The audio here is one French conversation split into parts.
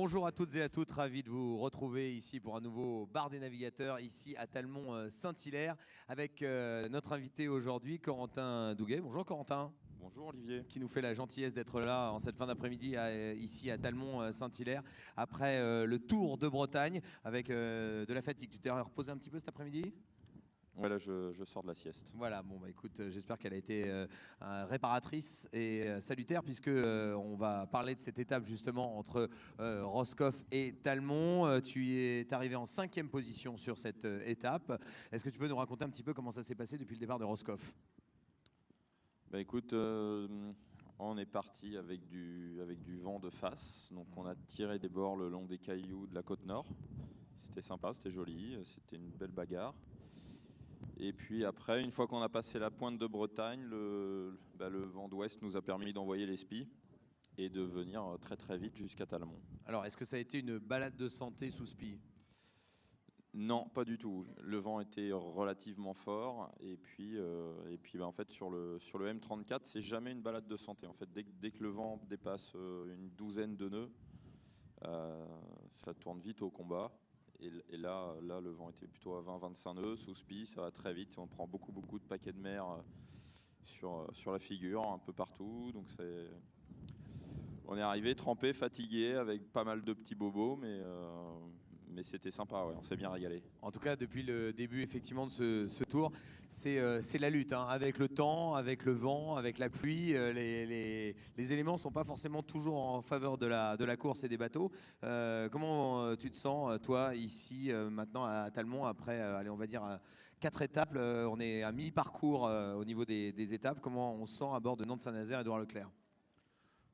Bonjour à toutes et à toutes, ravi de vous retrouver ici pour un nouveau bar des navigateurs, ici à Talmont-Saint-Hilaire, avec notre invité aujourd'hui, Corentin Douguet. Bonjour Corentin. Bonjour Olivier. Qui nous fait la gentillesse d'être là en cette fin d'après-midi ici à Talmont-Saint-Hilaire, après le Tour de Bretagne, avec de la fatigue. Tu t'es reposé un petit peu cet après-midi ? Voilà, je sors de la sieste. Voilà, bon bah écoute, j'espère qu'elle a été réparatrice et salutaire, puisque on va parler de cette étape justement entre Roscoff et Talmont. Tu es arrivé en 5e position sur cette étape. Est-ce que tu peux nous raconter un petit peu comment ça s'est passé depuis le départ de Roscoff ? Bah écoute, on est parti avec du vent de face, donc on a tiré des bords le long des cailloux de la côte nord. C'était sympa, c'était joli, c'était une belle bagarre. Et puis après, une fois qu'on a passé la pointe de Bretagne, le vent d'ouest nous a permis d'envoyer les spies et de venir très très vite jusqu'à Talmont. Alors, est-ce que ça a été une balade de santé sous spi ? Non, pas du tout. Le vent était relativement fort et puis en fait sur le M34, c'est jamais une balade de santé. En fait, dès que le vent dépasse une douzaine de nœuds, ça tourne vite au combat. Et là, le vent était plutôt à 20-25 nœuds sous spi, ça va très vite. On prend beaucoup de paquets de mer sur la figure, un peu partout. Donc on est arrivé trempé, fatigué, avec pas mal de petits bobos, mais c'était sympa, ouais, on s'est bien régalé. En tout cas, depuis le début effectivement de ce tour, c'est la lutte, hein, avec le temps, avec le vent, avec la pluie. Les éléments ne sont pas forcément toujours en faveur de la course et des bateaux. Comment tu te sens, toi, ici, maintenant à Talmont, après, allez, on va dire, 4 étapes. On est à mi-parcours au niveau des étapes. Comment on se sent à bord de Nantes-Saint-Nazaire et Édouard Leclerc ?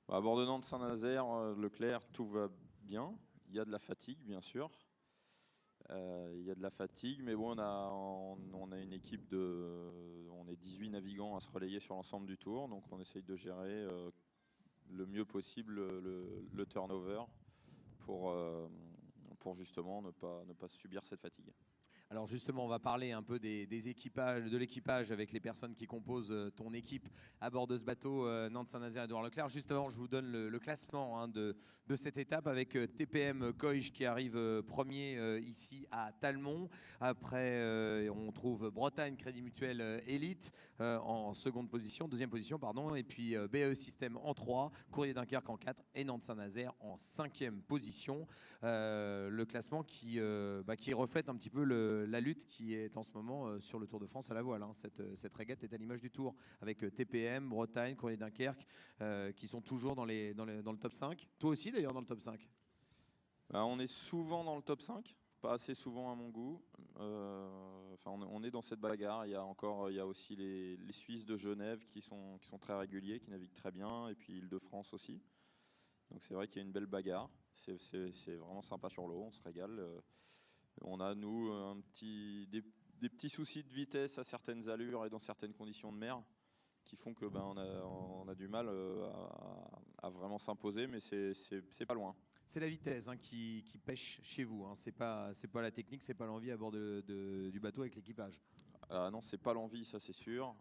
À bord de Nantes-Saint-Nazaire, Leclerc, tout va bien. Il y a de la fatigue, bien sûr. Il y a de la fatigue, mais bon, on a une équipe on est 18 navigants à se relayer sur l'ensemble du tour, donc on essaye de gérer le mieux possible le turnover pour justement ne pas subir cette fatigue. Alors justement, on va parler un peu des équipages, de l'équipage avec les personnes qui composent ton équipe à bord de ce bateau Nantes-Saint-Nazaire Édouard Leclerc. Juste avant, je vous donne le classement de cette étape avec TPM Coige qui arrive premier ici à Talmont. Après, on trouve Bretagne Crédit Mutuel Elite en deuxième position, pardon. Et puis BAE System en 3, Courrier Dunkerque en 4 et Nantes-Saint-Nazaire en 5e position. Le classement qui reflète un petit peu la lutte qui est en ce moment sur le Tour de France à la voile. Hein. Cette régate est à l'image du Tour, avec TPM, Bretagne, Courrier Dunkerque, qui sont toujours dans le top 5. Toi aussi d'ailleurs dans le top 5. On est souvent dans le top 5, pas assez souvent à mon goût. On est dans cette bagarre. Il y a aussi les Suisses de Genève qui sont très réguliers, qui naviguent très bien, et puis Île-de-France aussi. Donc c'est vrai qu'il y a une belle bagarre. C'est vraiment sympa sur l'eau, on se régale. On a, nous, des petits soucis de vitesse à certaines allures et dans certaines conditions de mer qui font que on a du mal à vraiment s'imposer, mais c'est pas loin. C'est la vitesse qui pêche chez vous. Hein. C'est pas la technique, c'est pas l'envie à bord du bateau avec l'équipage. Non, c'est pas l'envie, ça c'est sûr.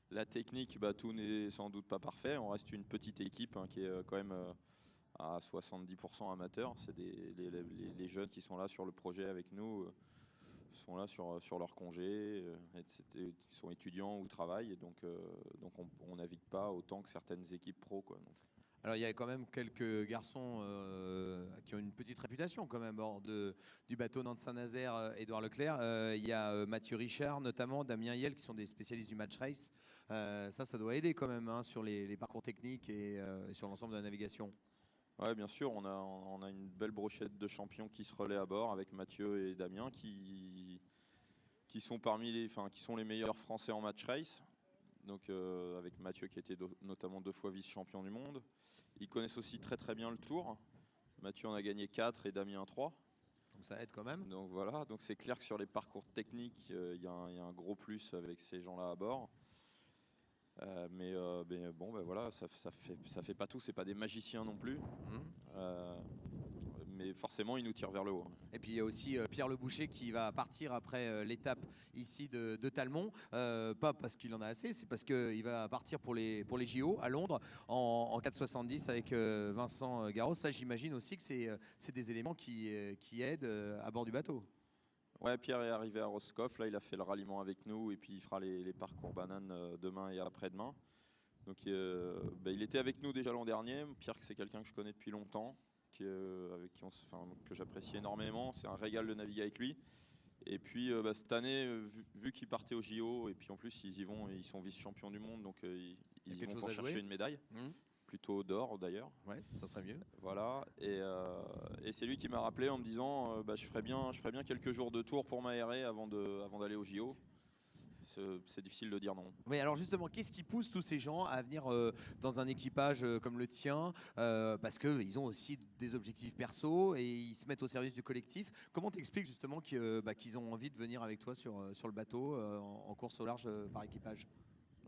La technique, tout n'est sans doute pas parfait. On reste une petite équipe qui est quand même à 70% amateurs. C'est les jeunes qui sont là sur le projet avec nous, sont là sur leur congé, qui sont étudiants ou travaillent. Et donc on navigue pas autant que certaines équipes pro, quoi. Donc. Alors il y a quand même quelques garçons qui ont une petite réputation quand même hors du bateau Nantes-Saint-Nazaire Édouard Leclerc. Il y a Mathieu Richard notamment, Damien Yel qui sont des spécialistes du match race. Ça doit aider quand même sur les parcours techniques et sur l'ensemble de la navigation. Ouais, bien sûr, on a une belle brochette de champions qui se relaient à bord avec Mathieu et Damien qui sont qui sont les meilleurs Français en match race. Donc avec Mathieu qui était notamment 2 fois vice-champion du monde. Ils connaissent aussi très très bien le tour. Mathieu en a gagné 4 et Damien 3. Donc ça aide quand même. Donc voilà, donc c'est clair que sur les parcours techniques, il y a un gros plus avec ces gens-là à bord. Mais bon, voilà, ça fait pas tout, c'est pas des magiciens non plus. mais forcément, il nous tire vers le haut. Et puis il y a aussi Pierre Le Boucher qui va partir après l'étape ici de Talmont. Pas parce qu'il en a assez, c'est parce qu'il va partir pour les JO à Londres en 4,70 avec Vincent Garros. Ça, j'imagine aussi que c'est des éléments qui aident à bord du bateau. Ouais, Pierre est arrivé à Roscoff. Là, il a fait le ralliement avec nous et puis il fera les parcours bananes demain et après-demain. Donc, il était avec nous déjà l'an dernier. Pierre, c'est quelqu'un que je connais depuis longtemps, avec qui que j'apprécie énormément. C'est un régal de naviguer avec lui. Et puis cette année, vu qu'ils partaient au JO, et puis en plus ils y vont, ils sont vice-champions du monde, donc ils y vont pour chercher une médaille, plutôt d'or d'ailleurs. Ouais, ça serait mieux. Voilà, et c'est lui qui m'a rappelé en me disant je ferais bien quelques jours de tour pour m'aérer avant d'aller au JO. C'est difficile de dire non. Oui, alors justement, qu'est-ce qui pousse tous ces gens à venir dans un équipage comme le tien parce qu'ils ont aussi des objectifs perso et ils se mettent au service du collectif. Comment t'expliques justement qu'ils ont envie de venir avec toi sur le bateau en course au large par équipage?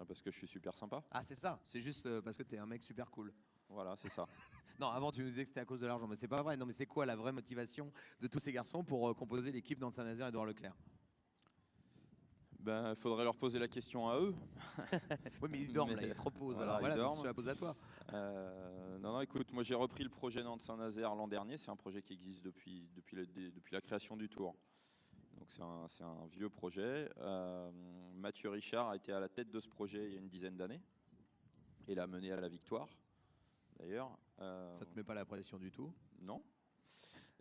Parce que je suis super sympa. Ah, c'est ça, c'est juste parce que t'es un mec super cool. Voilà, c'est ça. Non, avant tu nous disais que c'était à cause de l'argent, mais c'est pas vrai. Non, mais c'est quoi la vraie motivation de tous ces garçons pour composer l'équipe Nantes Saint-Nazaire et Édouard Leclerc? Il faudrait leur poser la question à eux. Oui, mais ils dorment là, ils se reposent. Voilà, Alors voilà, donc je te la pose à toi. Non, écoute, moi j'ai repris le projet Nantes Saint-Nazaire l'an dernier. C'est un projet qui existe depuis la création du Tour. Donc c'est un vieux projet. Mathieu Richard a été à la tête de ce projet il y a une dizaine d'années et l'a mené à la victoire. D'ailleurs. Ça te met pas la pression du tout? Non.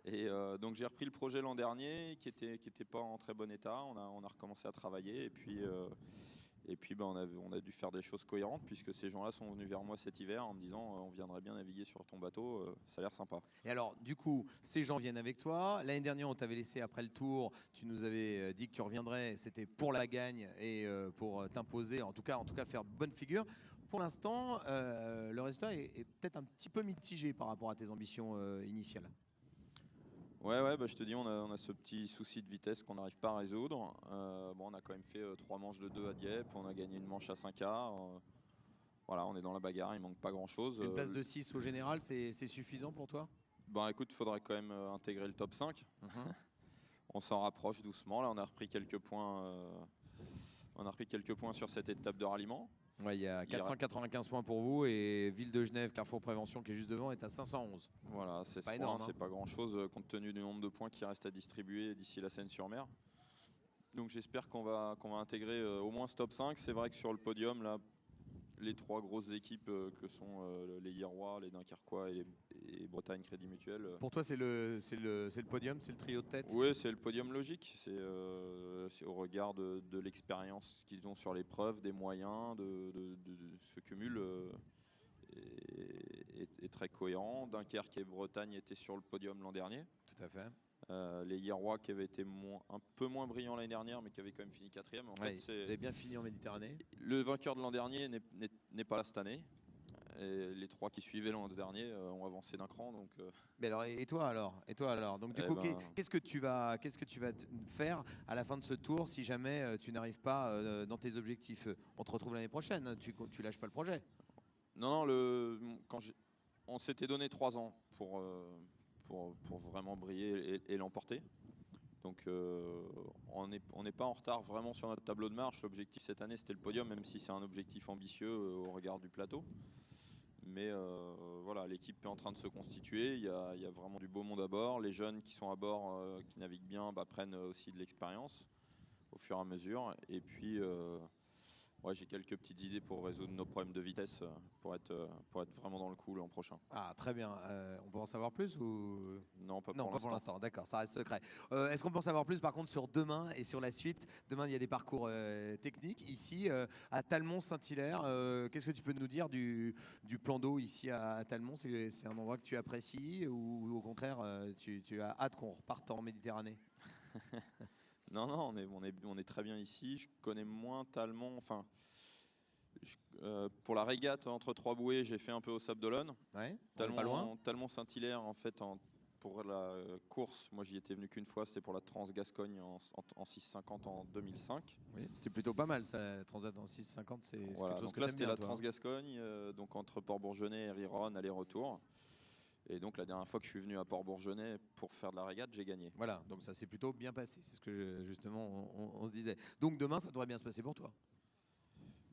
Et donc j'ai repris le projet l'an dernier qui était pas en très bon état. On a recommencé à travailler et puis on a dû faire des choses cohérentes puisque ces gens-là sont venus vers moi cet hiver en me disant on viendrait bien naviguer sur ton bateau, ça a l'air sympa. Et alors du coup ces gens viennent avec toi. L'année dernière on t'avait laissé après le Tour, tu nous avais dit que tu reviendrais, c'était pour la gagne et pour t'imposer, en tout cas faire bonne figure. Pour l'instant le résultat est peut-être un petit peu mitigé par rapport à tes ambitions initiales. Ouais, je te dis, on a ce petit souci de vitesse qu'on n'arrive pas à résoudre. On a quand même fait 3 manches de 2 à Dieppe, on a gagné une manche à 5A. Voilà, on est dans la bagarre, il manque pas grand-chose. Une place de 6 au général, c'est suffisant pour toi? Écoute, il faudrait quand même intégrer le top 5. On s'en rapproche doucement. Là, on a repris quelques points. On a repris quelques points sur cette étape de ralliement. Ouais, il y a 495 points pour vous et Ville de Genève, Carrefour Prévention qui est juste devant est à 511. Voilà, c'est pas énorme, c'est pas grand chose compte tenu du nombre de points qui restent à distribuer d'ici la Seine-sur-Mer. Donc j'espère qu'on va intégrer au moins ce top 5. C'est vrai que sur le podium, là, les 3 grosses équipes que sont les Hierrois, les Dunkerquois et Bretagne Crédit Mutuel. Pour toi, c'est le podium, c'est le trio de tête? Oui, c'est le podium logique. C'est au regard de l'expérience qu'ils ont sur l'épreuve, des moyens, de ce cumul est très cohérent. Dunkerque et Bretagne étaient sur le podium l'an dernier. Tout à fait. Les Hierrois qui avaient été un peu moins brillants l'année dernière, mais qui avaient quand même fini 4e. En fait, vous avez bien fini en Méditerranée. Le vainqueur de l'an dernier n'est pas là cette année. Et les 3 qui suivaient l'an dernier ont avancé d'un cran. Donc, Mais alors, et toi alors donc du coup, qu'est-ce que tu vas faire à la fin de ce tour si jamais tu n'arrives pas dans tes objectifs? On te retrouve l'année prochaine. Tu lâches pas le projet? Non, on s'était donné 3 ans pour vraiment briller et l'emporter. Donc on n'est pas en retard vraiment sur notre tableau de marche. L'objectif cette année c'était le podium, même si c'est un objectif ambitieux au regard du plateau. Mais voilà, l'équipe est en train de se constituer, il y a vraiment du beau monde à bord. Les jeunes qui sont à bord, qui naviguent bien, prennent aussi de l'expérience au fur et à mesure. Et puis j'ai quelques petites idées pour résoudre nos problèmes de vitesse, pour être vraiment dans le coup l'an prochain. Ah, très bien. On peut en savoir plus ou... Non, pas pour l'instant. D'accord, ça reste secret. Est-ce qu'on peut en savoir plus par contre sur demain et sur la suite? Demain, il y a des parcours techniques. Ici, à Talmont-Saint-Hilaire, qu'est-ce que tu peux nous dire du plan d'eau ici à Talmont? C'est un endroit que tu apprécies ou au contraire, tu as hâte qu'on reparte en Méditerranée? Non, on est très bien ici. Je connais moins Talmont. Enfin, pour la régate entre 3 bouées, j'ai fait un peu au Sable d'Olonne. Ouais, pas loin. Talmont-Saint-Hilaire, en fait, pour la course, moi j'y étais venu qu'une fois, c'était pour la Trans-Gascogne en 650 en 2005. Oui, c'était plutôt pas mal ça, la Transat en 650, c'est quelque chose que là t'aimes c'était bien, la toi. Trans-Gascogne, donc entre Port-Bourgenais et Riron, aller-retour. Et donc la dernière fois que je suis venu à Port-Bourgenais pour faire de la régate, j'ai gagné. Voilà, donc ça s'est plutôt bien passé. C'est ce que justement on se disait. Donc demain, ça devrait bien se passer pour toi.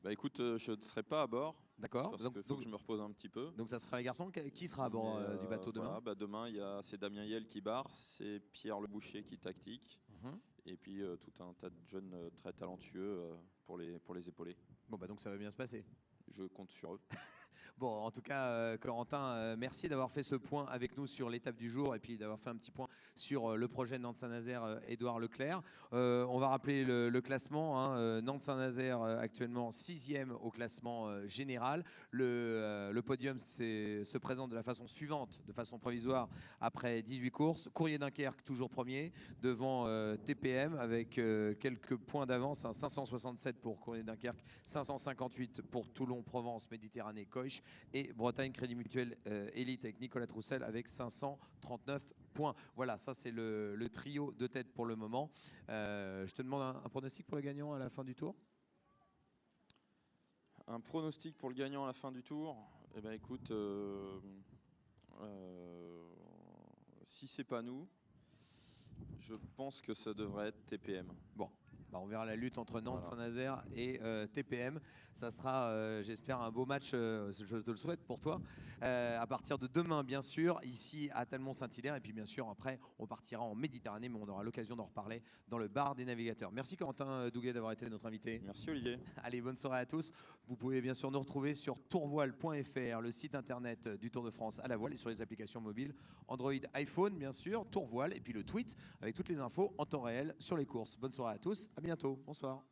Bah écoute, je ne serai pas à bord. D'accord. Parce qu'il faut que je me repose un petit peu. Donc ça sera les garçons. Qui sera à bord du bateau demain? Voilà, bah demain, c'est Damien Yel qui barre, c'est Pierre Le Boucher qui tactique. Et puis tout un tas de jeunes très talentueux pour les épauler. Bon, bah donc ça va bien se passer. Je compte sur eux. Bon, en tout cas, Corentin, merci d'avoir fait ce point avec nous sur l'étape du jour et puis d'avoir fait un petit point sur le projet Nantes-Saint-Nazaire, Édouard Leclerc. On va rappeler le classement. Hein. Nantes-Saint-Nazaire actuellement 6e au classement général. Le podium se présente de la façon suivante, de façon provisoire, après 18 courses. Courrier Dunkerque toujours premier, devant TPM avec quelques points d'avance. 567 pour Courrier Dunkerque, 558 pour Toulon, Provence, Méditerranée, Coich. Et Bretagne Crédit Mutuel Élite avec Nicolas Troussel avec 539 points. Voilà, ça c'est le trio de tête pour le moment. Je te demande un pronostic pour le gagnant à la fin du tour. Un pronostic pour le gagnant à la fin du tour. Eh ben écoute, si c'est pas nous, je pense que ça devrait être TPM. Bon. On verra la lutte entre Nantes, Saint-Nazaire et TPM. Ça sera, j'espère, un beau match, je te le souhaite pour toi, à partir de demain, bien sûr, ici à Talmont-Saint-Hilaire. Et puis, bien sûr, après, on partira en Méditerranée, mais on aura l'occasion d'en reparler dans le bar des navigateurs. Merci Corentin Douguet d'avoir été notre invité. Merci Olivier. Allez, bonne soirée à tous. Vous pouvez bien sûr nous retrouver sur tourvoile.fr, le site internet du Tour de France à la voile et sur les applications mobiles Android, iPhone, bien sûr, Tourvoile, et puis le tweet avec toutes les infos en temps réel sur les courses. Bonne soirée à tous. À bientôt. Bonsoir.